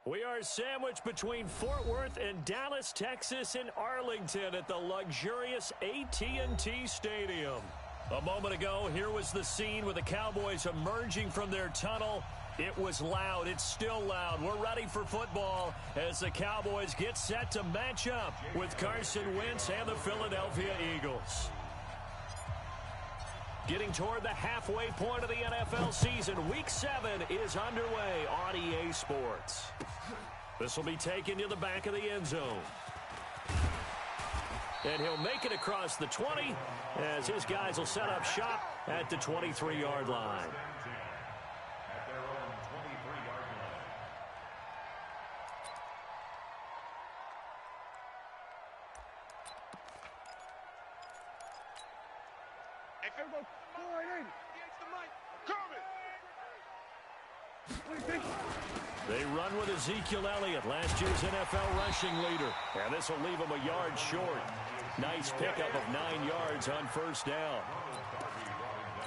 We are sandwiched between Fort Worth and Dallas, Texas, and Arlington at the luxurious AT&T Stadium. A moment ago, here was the scene with the Cowboys emerging from their tunnel. It was loud. It's still loud. We're ready for football as the Cowboys get set to match up with Carson Wentz and the Philadelphia Eagles. Getting toward the halfway point of the NFL season, Week 7 is underway on EA Sports. This will be taken to the back of the end zone. And he'll make it across the 20 as his guys will set up shop at the 23-yard line. They run with Ezekiel Elliott, last year's NFL rushing leader. And this will leave him a yard short. Nice pickup of 9 yards on first down.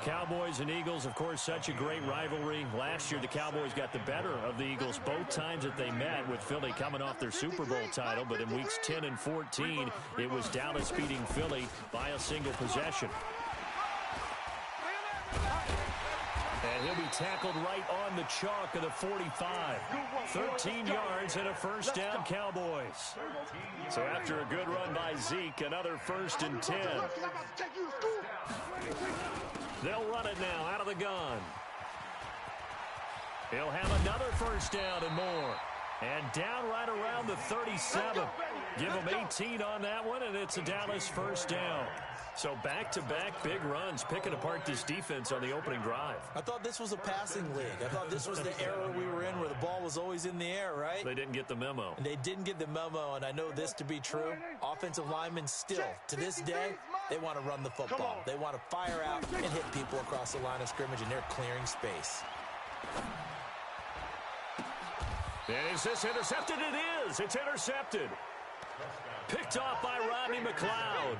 Cowboys and Eagles, of course, such a great rivalry. Last year, the Cowboys got the better of the Eagles both times that they met, with Philly coming off their Super Bowl title. But in weeks 10 and 14, it was Dallas beating Philly by a single possession. And he'll be tackled right on the chalk of the 45. 13 yards and a first down, Cowboys. So after a good run by Zeke, another 1st and 10. They'll run it now out of the gun. He'll have another first down and more. And down right around the 37. Give him 18 on that one, and it's a Dallas first down. So back-to-back big runs, picking apart this defense on the opening drive. I thought this was a passing league. I thought this was the era we were in where the ball was always in the air, right? They didn't get the memo. And they didn't get the memo, and I know this to be true. Offensive linemen still, to this day, they want to run the football. They want to fire out and hit people across the line of scrimmage, and they're clearing space. And is this intercepted? It is. It's intercepted. Picked off by Rodney McLeod.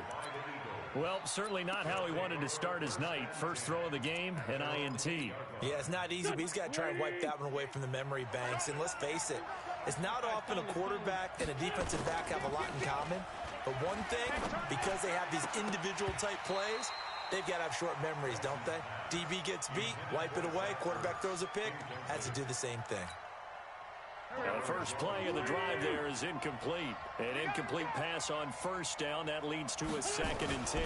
Well, certainly not how he wanted to start his night. First throw of the game, an INT. Yeah, it's not easy, but he's got to try and wipe that one away from the memory banks. And let's face it, it's not often a quarterback and a defensive back have a lot in common. But one thing, because they have these individual type plays, they've got to have short memories, don't they? DB gets beat, wipe it away, quarterback throws a pick, has to do the same thing. The first play of the drive there is incomplete. An incomplete pass on first down. That leads to a 2nd and 10.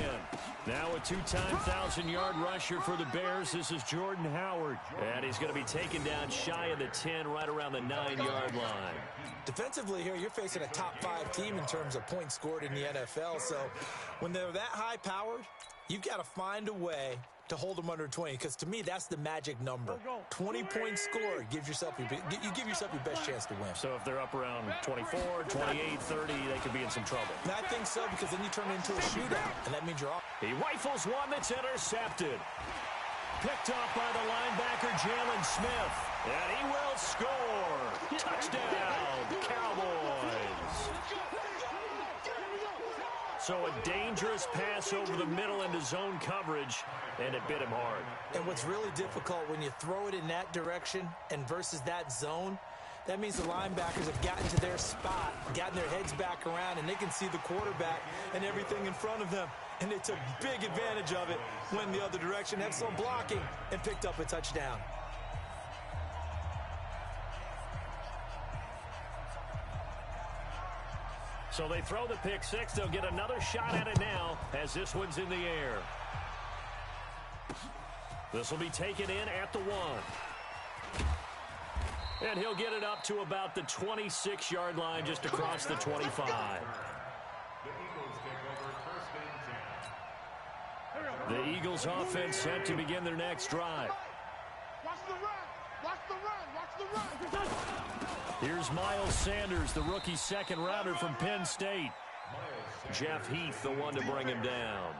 Now a 2-time 1,000-yard rusher for the Bears. This is Jordan Howard. And he's going to be taken down shy of the 10, right around the 9-yard line. Defensively here, you're facing a top-5 team in terms of points scored in the NFL. So when they're that high-powered, you've got to find a way to hold them under 20, because to me that's the magic number. 20 points scored gives yourself you give yourself your best chance to win. So if they're up around 24, 28, 30, they could be in some trouble. And I think so, because then you turn it into a shootout, and that means you're off. He rifles one that's intercepted. Picked off by the linebacker Jalen Smith, and he will score. Touchdown, Cowboys. So a dangerous pass over the middle into zone coverage, and it bit him hard. And what's really difficult when you throw it in that direction and versus that zone, that means the linebackers have gotten to their spot, gotten their heads back around, and they can see the quarterback and everything in front of them. And they took big advantage of it, went the other direction, had some blocking, and picked up a touchdown. So they throw the pick six. They'll get another shot at it now as this one's in the air. This will be taken in at the 1. And he'll get it up to about the 26-yard line, just across the 25. The Eagles offense set to begin their next drive. Watch the run! Watch the run! Watch the run! Here's Miles Sanders, the rookie second-rounder from Penn State. Jeff Heath, the one to bring him down.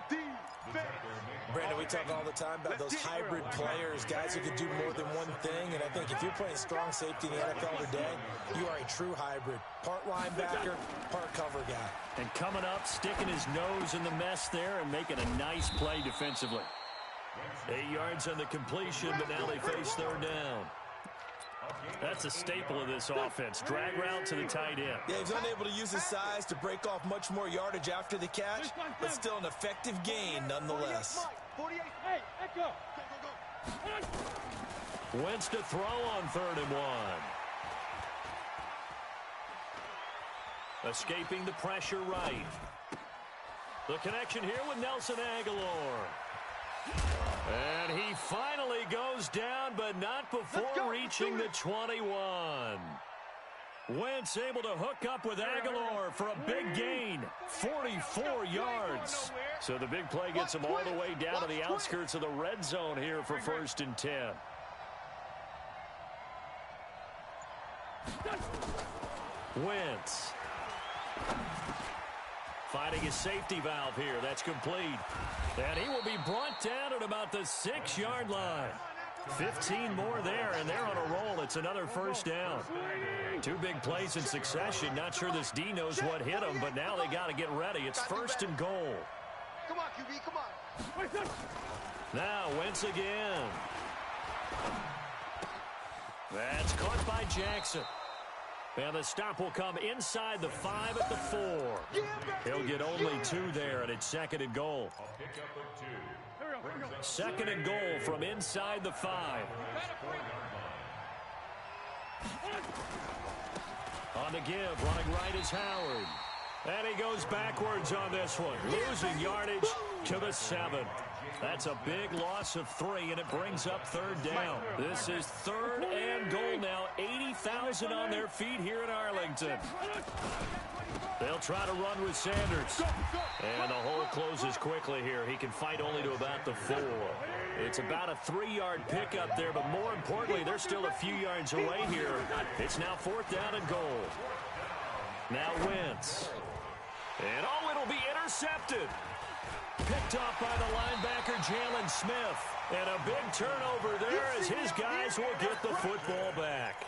Brandon, we talk all the time about those hybrid players, guys who can do more than one thing. And I think if you're playing strong safety in the NFL today, you are a true hybrid. Part linebacker, part cover guy. And coming up, sticking his nose in the mess there and making a nice play defensively. 8 yards on the completion, but now they face third down. That's a staple of this offense. Drag route to the tight end. Yeah, he's unable to use his size to break off much more yardage after the catch, but still an effective gain nonetheless. 48. Hey, echo. Go. Wentz to throw on 3rd and 1. Escaping the pressure right. The connection here with Nelson Aguilar. And he finally goes down, but not before reaching the 21. Wentz able to hook up with Aguilar for a big gain, 44 yards. So the big play gets him all the way down to the outskirts of the red zone here for 1st and 10. Wentz finding his safety valve here. That's complete. And he will be brought down at about the 6-yard line. 15 more there, and they're on a roll. It's another 1st down. 2 big plays in succession. Not sure this D knows what hit him, but now they got to get ready. It's 1st and goal. Come on, QB, come on. Now Wentz again. That's caught by Jackson. And the stop will come inside the 5 at the 4. He'll get only 2 there, and it's 2nd and goal. 2nd and goal from inside the 5. On the give, running right is Howard. And he goes backwards on this one, losing yardage to the 7. That's a big loss of 3, and it brings up 3rd down. This is 3rd and goal now. 80,000 on their feet here in Arlington. They'll try to run with Sanders. And the hole closes quickly here. He can fight only to about the 4. It's about a 3-yard pickup there, but more importantly, they're still a few yards away here. It's now 4th down and goal. Now Wentz. And oh, it'll be intercepted. Picked off by the linebacker, Jalen Smith. And a big turnover there as his guys will get the football back.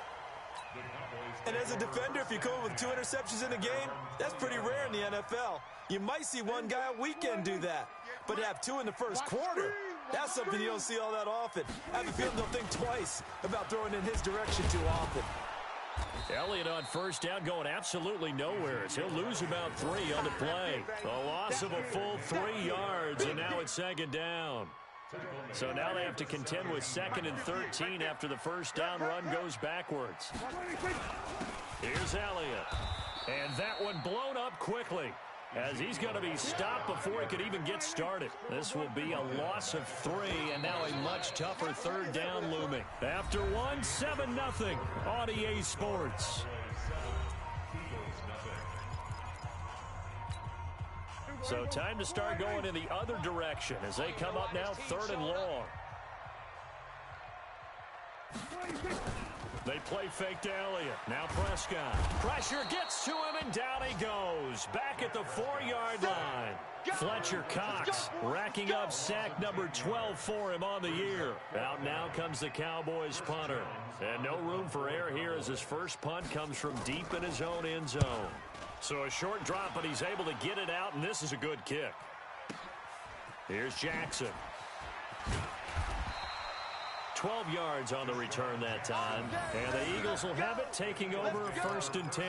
And as a defender, if you come with 2 interceptions in a game, that's pretty rare in the NFL. You might see one guy a weekend do that. But to have 2 in the first quarter, that's something you don't see all that often. I have a feeling they'll think twice about throwing in his direction too often. Elliott on 1st down going absolutely nowhere as he'll lose about 3 on the play. A loss of a full 3 yards, and now it's 2nd down. So now they have to contend with 2nd and 13 after the 1st down run goes backwards. Here's Elliott. And that one blown up quickly as he's going to be stopped before he could even get started. This will be a loss of 3, and now a much tougher 3rd down looming. After 1, 7-0 on EA Sports. So time to start going in the other direction as they come up now 3rd and long. They play fake to Elliott. Now Prescott. Pressure gets to him, and down he goes. Back at the 4-yard line. Fletcher Cox racking up sack number 12 for him on the year. Out now comes the Cowboys punter. And no room for error here as his first punt comes from deep in his own end zone. So a short drop, but he's able to get it out, and this is a good kick. Here's Jackson. 12 yards on the return that time. And the Eagles will have it, taking over 1st and 10.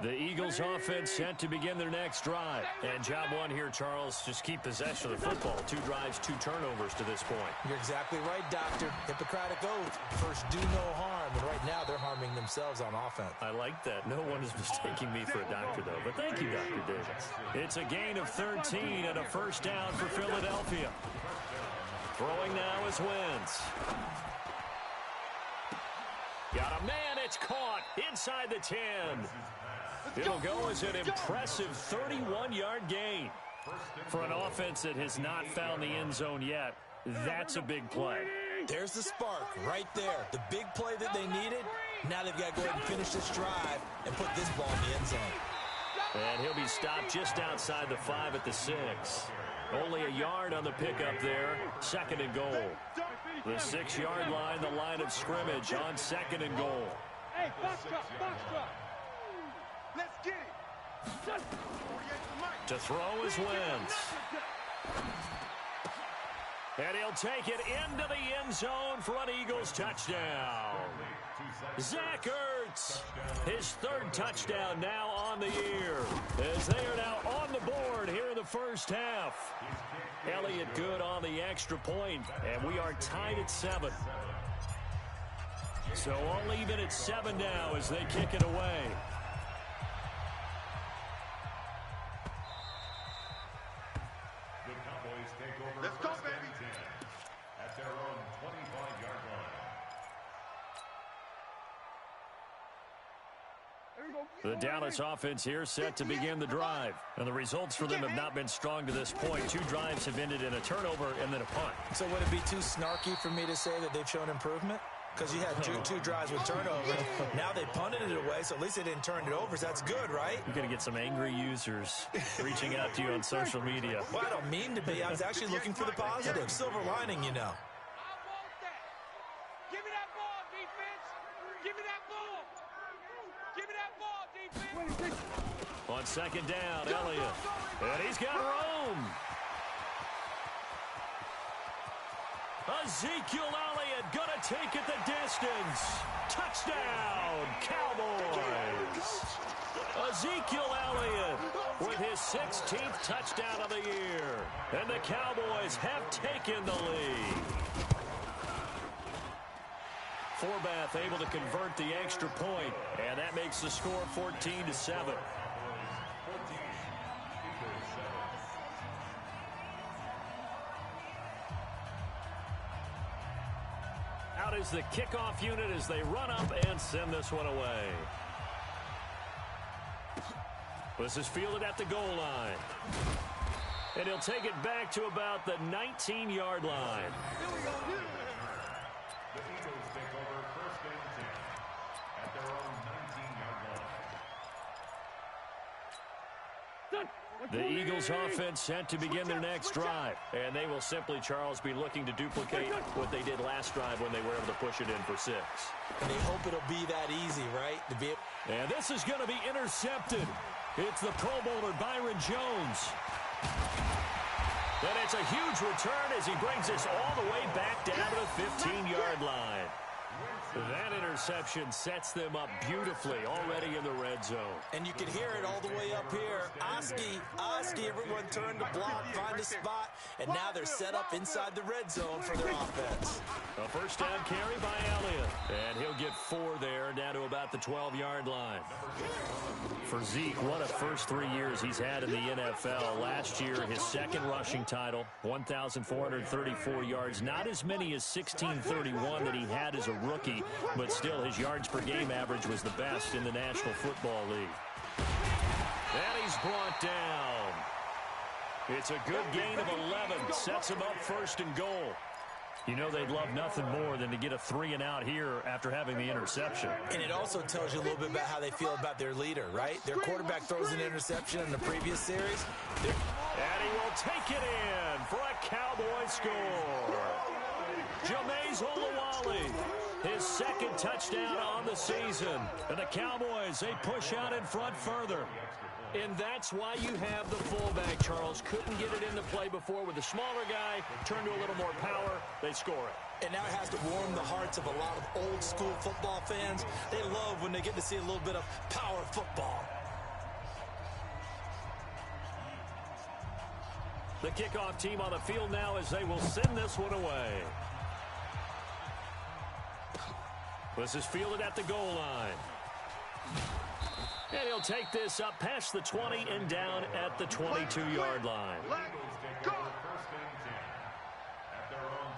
The Eagles offense set to begin their next drive. And job 1 here, Charles, just keep possession of the football. 2 drives, 2 turnovers to this point. You're exactly right, Doctor. Hippocratic oath. First, do no harm. And right now, they're harming themselves on offense. I like that. No one is mistaking me for a doctor, though. But thank you, Dr. Davis. It's a gain of 13 and a 1st down for Philadelphia. Throwing now is Wentz. Got a man. It's caught inside the 10. It'll go as an impressive 31-yard gain. For an offense that has not found the end zone yet, that's a big play. There's the spark right there. The big play that they needed. Now they've got to go ahead and finish this drive and put this ball in the end zone. And he'll be stopped just outside the 5 at the 6. Only a yard on the pickup there. 2nd and goal. The 6-yard line, the line of scrimmage on 2nd and goal. Hey, box drop. Let's get it. To throw is Wentz. And he'll take it into the end zone for an Eagles touchdown. Zach Ertz, his third touchdown now on the year, as they are now on the board here in the first half. Elliott good on the extra point, and we are tied at 7. So all even at 7 now as they kick it away. The Cowboys take over. Let's go, baby. At their own 25-yard line. The Dallas offense here set to begin the drive. And the results for them have not been strong to this point. 2 drives have ended in a turnover and then a punt. So would it be too snarky for me to say that they've shown improvement? Because you had two drives with turnovers. Now they punted it away, so at least they didn't turn it over. So that's good, right? You're going to get some angry users reaching out to you on social media. Well, I don't mean to be. I was actually looking for the positive. Silver lining, you know. Give me that ball, defense. Give me that ball. Give me that ball, defense. On second down, Elliott. And he's got room. Ezekiel Elliott going to take it the distance. Touchdown, Cowboys. Ezekiel Elliott with his 16th touchdown of the year. And the Cowboys have taken the lead. Forbath able to convert the extra point, and that makes the score 14-7. Out is the kickoff unit as they run up and send this one away. This is fielded at the goal line. And he'll take it back to about the 19-yard line. The Eagles take over first and 10 at their own 19-yard line. The Eagles offense set to begin their next drive. And they will simply, Charles, be looking to duplicate what they did last drive when they were able to push it in for 6. And they hope it'll be that easy, right? And this is going to be intercepted. It's the Pro Bowler Byron Jones. And it's a huge return as he brings this all the way back down to the 15-yard line. That interception sets them up beautifully already in the red zone. And you can hear it all the way up here. Oski, everyone turned to block, find a spot, and now they're set up inside the red zone for their offense. A first down carry by Elliott. And he'll get 4 there, down to about the 12-yard line. For Zeke, what a first 3 years he's had in the NFL. Last year, his second rushing title, 1,434 yards. Not as many as 1,631 that he had as a rookie, but still his yards per game average was the best in the National Football League. And he's brought down. It's a good gain of 11. Sets him up first and goal. You know they'd love nothing more than to get a 3-and-out here after having the interception. And it also tells you a little bit about how they feel about their leader, right? Their quarterback throws an interception in the previous series. And he will take it in for a Cowboy score. Jameis Olawale, his second touchdown on the season. And the Cowboys, they push out in front further. And that's why you have the fullback, Charles. Couldn't get it into play before with the smaller guy. Turned to a little more power. They score it. And now it has to warm the hearts of a lot of old-school football fans. They love when they get to see a little bit of power football. The kickoff team on the field now as they will send this one away. This is fielded at the goal line. And he'll take this up past the 20 and down at the 22-yard line. Go! First and 10 at their own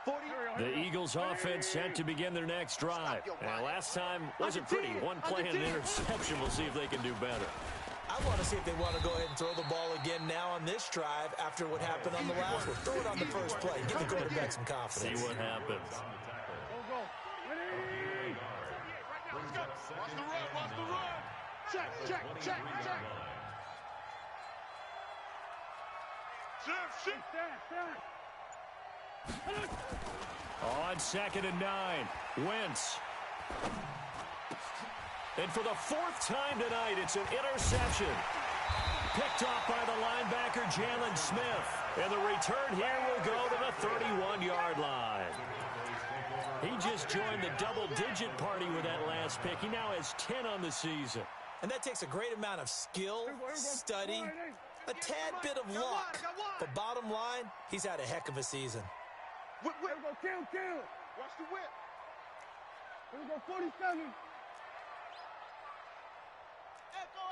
22-yard line. The Eagles offense set to begin their next drive. And last time wasn't pretty. One play and an interception. We'll see if they can do better. I want to see if they want to go ahead and throw the ball again now on this drive after what happened on the last one. Throw it on the first play. Give the quarterback some confidence. See what happens. Watch the run, watch the run. Check. On 2nd and 9, Wentz. And for the fourth time tonight, it's an interception. Picked off by the linebacker, Jalen Smith. And the return here will go to the 31-yard line. He just joined the double-digit party with that last pick. He now has 10 on the season. And that takes a great amount of skill, study, a tad bit of luck. But bottom line, he's had a heck of a season. Whip. Kill. Watch the whip. Here we go, 47. Echo.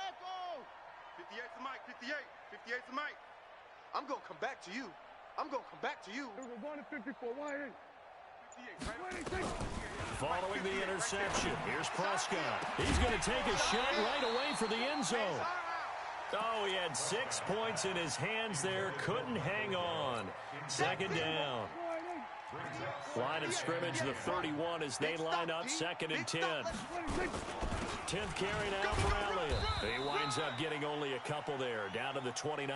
58's the mic, 58's the mic. I'm going to come back to you. Here we go, 1-54, wide in. 58, right? Following the interception, here's Prescott. He's going to take a shot right away for the end zone. Oh, he had 6 points in his hands there. Couldn't hang on. Second down. Line of scrimmage, the 31 as they line up 2nd and 10. 10th carry now for Elliott. He winds up getting only a couple there, down to the 29.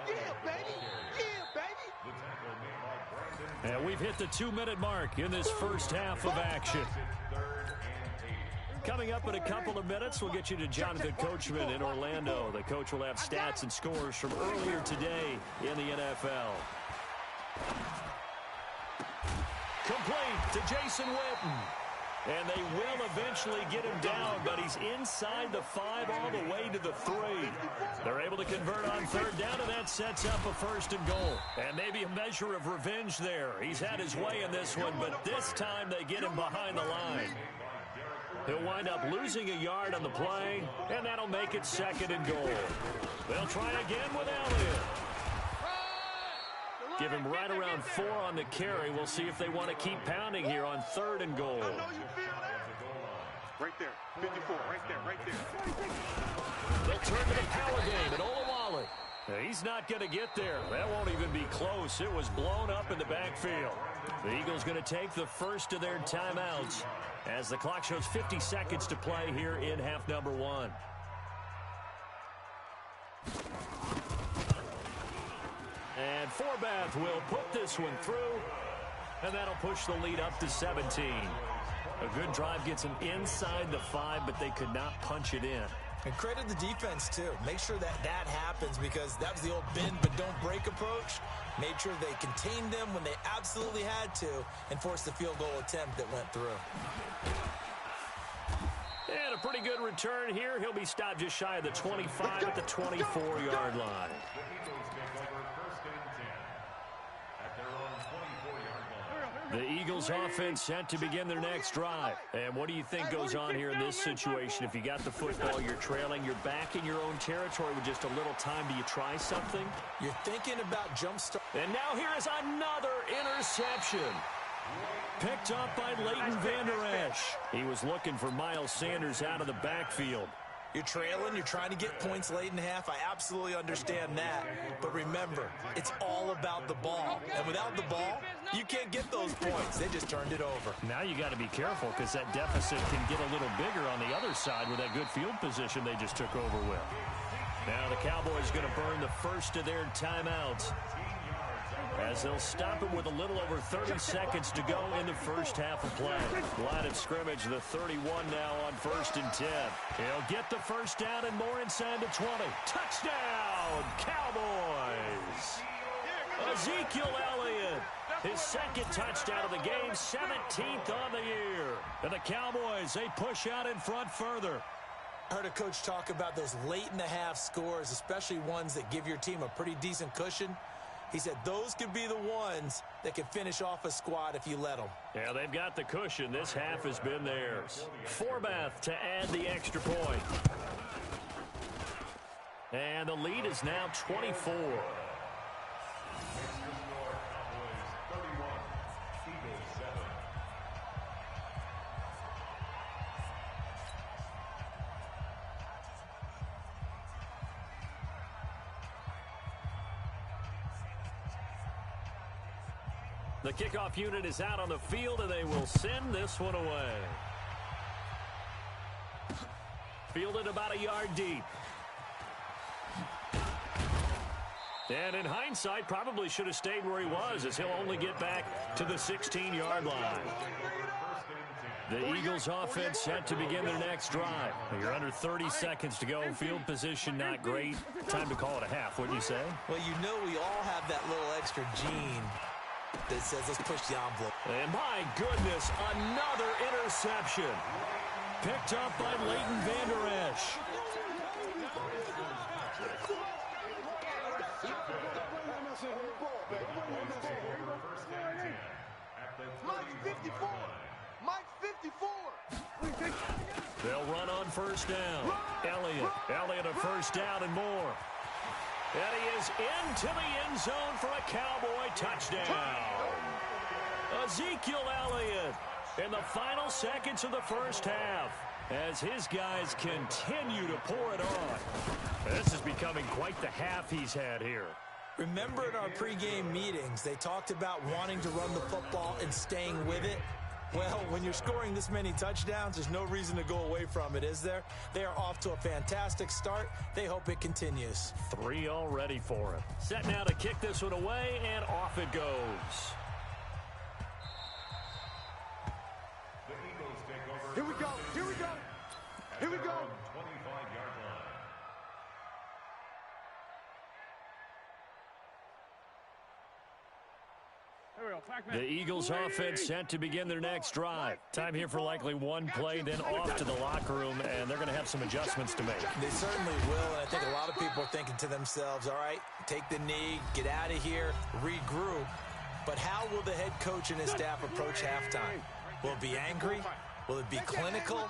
Yeah, baby. And we've hit the 2-minute mark in this first half of action. Coming up in a couple of minutes, we'll get you to Jonathan Coachman in Orlando. The coach will have stats and scores from earlier today in the NFL. Complete to Jason Witten. And they will eventually get him down, but he's inside the 5 all the way to the 3. They're able to convert on 3rd down, and that sets up a 1st and goal. And maybe a measure of revenge there. He's had his way in this one, but this time they get him behind the line. He'll wind up losing a yard on the play, and that'll make it 2nd and goal. They'll try again with Elliott. Give him right around 4 on the carry. We'll see if they want to keep pounding here on 3rd and goal. I know you feel that. Right there. 54. Right there. They'll turn to the power game at Olawale. He's not going to get there. That won't even be close. It was blown up in the backfield. The Eagles going to take the first of their timeouts as the clock shows 50 seconds to play here in half number 1. And Forbath will put this one through, and that'll push the lead up to 17. A good drive gets them inside the 5, but they could not punch it in. And credit the defense, too. Make sure that happens, because that was the old bend but don't break approach. Made sure they contained them when they absolutely had to and forced the field goal attempt that went through. And a pretty good return here. He'll be stopped just shy of the 25 at the 24-yard line. The Eagles offense set to begin their next drive. And what do you think goes on here in this situation? If you got the football, you're trailing, you're back in your own territory with just a little time. Do you try something? You're thinking about jump start. And now here is another interception. Picked up by Leighton Vander Esch. He was looking for Miles Sanders out of the backfield. You're trailing, you're trying to get points late in half. I absolutely understand that. But remember, it's all about the ball. And without the ball, you can't get those points. They just turned it over. Now you got to be careful, because that deficit can get a little bigger on the other side with that good field position they just took over with. Now the Cowboys going to burn the first of their timeouts, as they'll stop him with a little over 30 seconds to go in the first half of play. Line of scrimmage, the 31 now on 1st and 10. He'll get the first down and more inside the 20. Touchdown, Cowboys! Ezekiel Elliott, his 2nd touchdown of the game, 17th on the year. And the Cowboys, they push out in front further. I heard a coach talk about those late in the half scores, especially ones that give your team a pretty decent cushion. He said those could be the ones that can finish off a squad if you let them. Yeah, they've got the cushion. This half has been theirs. Forbath to add the extra point. And the lead is now 24. The kickoff unit is out on the field, and they will send this one away. Fielded about a yard deep. And in hindsight, probably should have stayed where he was, as he'll only get back to the 16-yard line. The Eagles offense set to begin their next drive. You're under 30 seconds to go. Field position not great. Time to call it a half, wouldn't you say? Well, you know we all have that little extra gene that says let's push the envelope. And my goodness, another interception. Picked up by Leighton Vander Esch. Mike 54. Mike 54. They'll run on first down. Elliott a first down and more. And he is into the end zone for a Cowboy touchdown. Ezekiel Elliott in the final seconds of the first half as his guys continue to pour it on. This is becoming quite the half he's had here. Remember in our pregame meetings, they talked about wanting to run the football and staying with it? Well, when you're scoring this many touchdowns, there's no reason to go away from it, is there? They are off to a fantastic start. They hope it continues. 3 already for him. Set now to kick this one away, and off it goes. Here we go. Here we go. Here we go. 25-yard line. The Eagles offense set to begin their next drive. Time here for likely one play, then off to the locker room, and they're going to have some adjustments to make. They certainly will, and I think a lot of people are thinking to themselves, all right, take the knee, get out of here, regroup. But how will the head coach and his staff approach halftime? Will it be angry? Will it be clinical?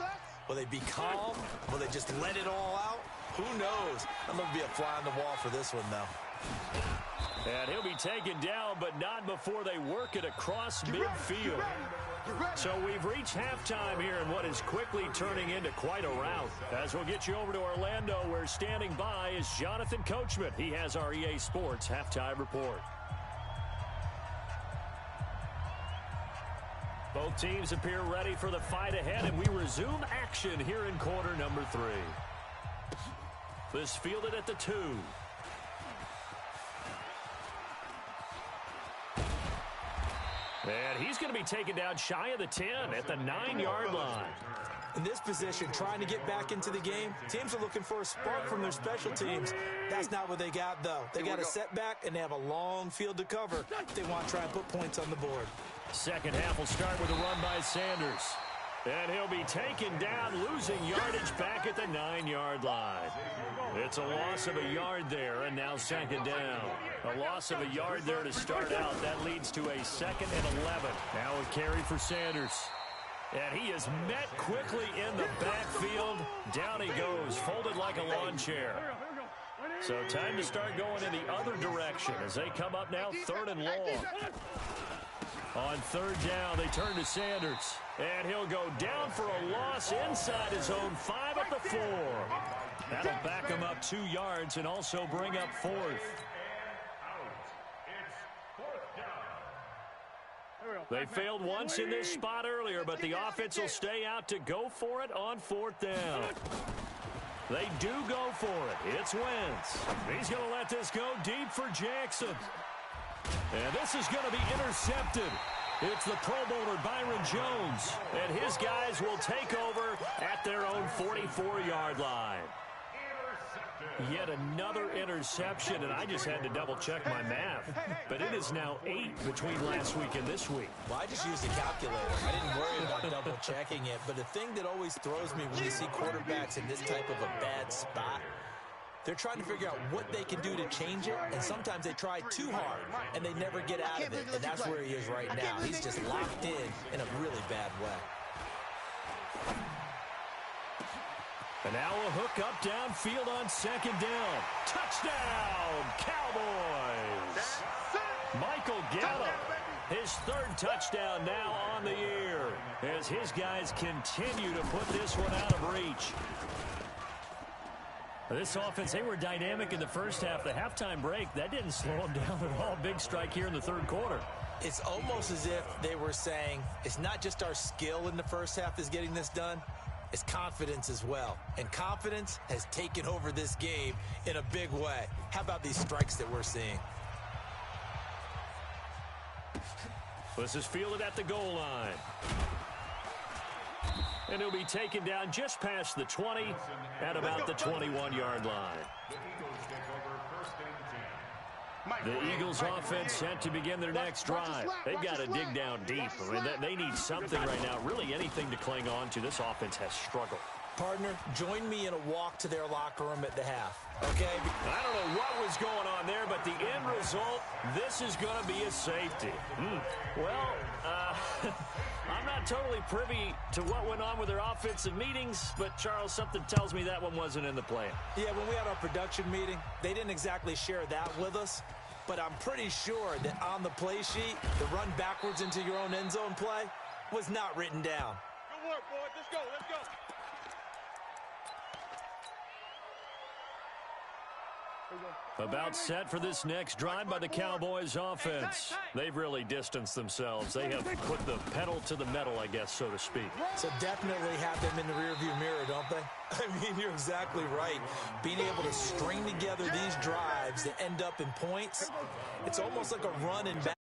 Will they be calm? Will they just let it all out? Who knows? I'm going to be a fly on the wall for this one, though. And he'll be taken down, but not before they work it across midfield. So we've reached halftime here in what is quickly turning into quite a rout. As we'll get you over to Orlando, where standing by is Jonathan Coachman. He has our EA Sports halftime report. Both teams appear ready for the fight ahead, and we resume action here in quarter number 3. This fielded at the 2. And he's going to be taken down shy of the 10 at the 9-yard line. In this position, trying to get back into the game, teams are looking for a spark from their special teams. That's not what they got, though. They got a setback, and they have a long field to cover. They want to try and put points on the board. Second half will start with a run by Sanders. And he'll be taken down, losing yardage back at the 9-yard line. It's a loss of a yard there, and now second down. A loss of a yard there to start out. That leads to a 2nd and 11. Now a carry for Sanders. And he is met quickly in the backfield. Down he goes, folded like a lawn chair. So time to start going in the other direction as they come up now 3rd and long. On 3rd down, they turn to Sanders. And he'll go down for a loss inside his own 5 at the 4. That'll back him up 2 yards and also bring up 4th. They failed once in this spot earlier, but the offense will stay out to go for it on 4th down. They do go for it. It's Wentz. He's going to let this go deep for Jackson. And this is going to be intercepted. It's the Pro Bowler Byron Jones. And his guys will take over at their own 44-yard line. Yet another interception, and I just had to double-check my math. But it is now 8 between last week and this week. Well, I just used a calculator. I didn't worry about double-checking it. But the thing that always throws me when you see quarterbacks in this type of a bad spot, they're trying to figure out what they can do to change it, and sometimes they try too hard, and they never get out of it, and that's where he is right now. He's just locked in a really bad way. And now a hook up downfield on 2nd down. Touchdown, Cowboys! Michael Gallup, his 3rd touchdown now on the year, as his guys continue to put this one out of reach. This offense, they were dynamic in the first half. The halftime break, that didn't slow them down at all. Big strike here in the 3rd quarter. It's almost as if they were saying, it's not just our skill in the first half that's getting this done, it's confidence as well. And confidence has taken over this game in a big way. How about these strikes that we're seeing? This is fielded at the goal line. And he'll be taken down just past the 20 at about the 21-yard line. The Eagles offense set to begin their next drive. They've got to dig down deep. I mean, they need something right now, really anything to cling on to. This offense has struggled. Partner, join me in a walk to their locker room at the half, okay? I don't know what was going on there, but the end result, this is going to be a safety. Well, I'm not totally privy to what went on with their offensive meetings, but, Charles, something tells me that one wasn't in the plan. Yeah, when we had our production meeting, they didn't exactly share that with us, but I'm pretty sure that on the play sheet, the run backwards into your own end zone play was not written down. Good work, boys. Let's go. Let's go. About set for this next drive by the Cowboys offense. They've really distanced themselves. They have put the pedal to the metal, I guess, so to speak. So definitely have them in the rearview mirror, don't they? I mean, you're exactly right. Being able to string together these drives that end up in points, it's almost like a run and back.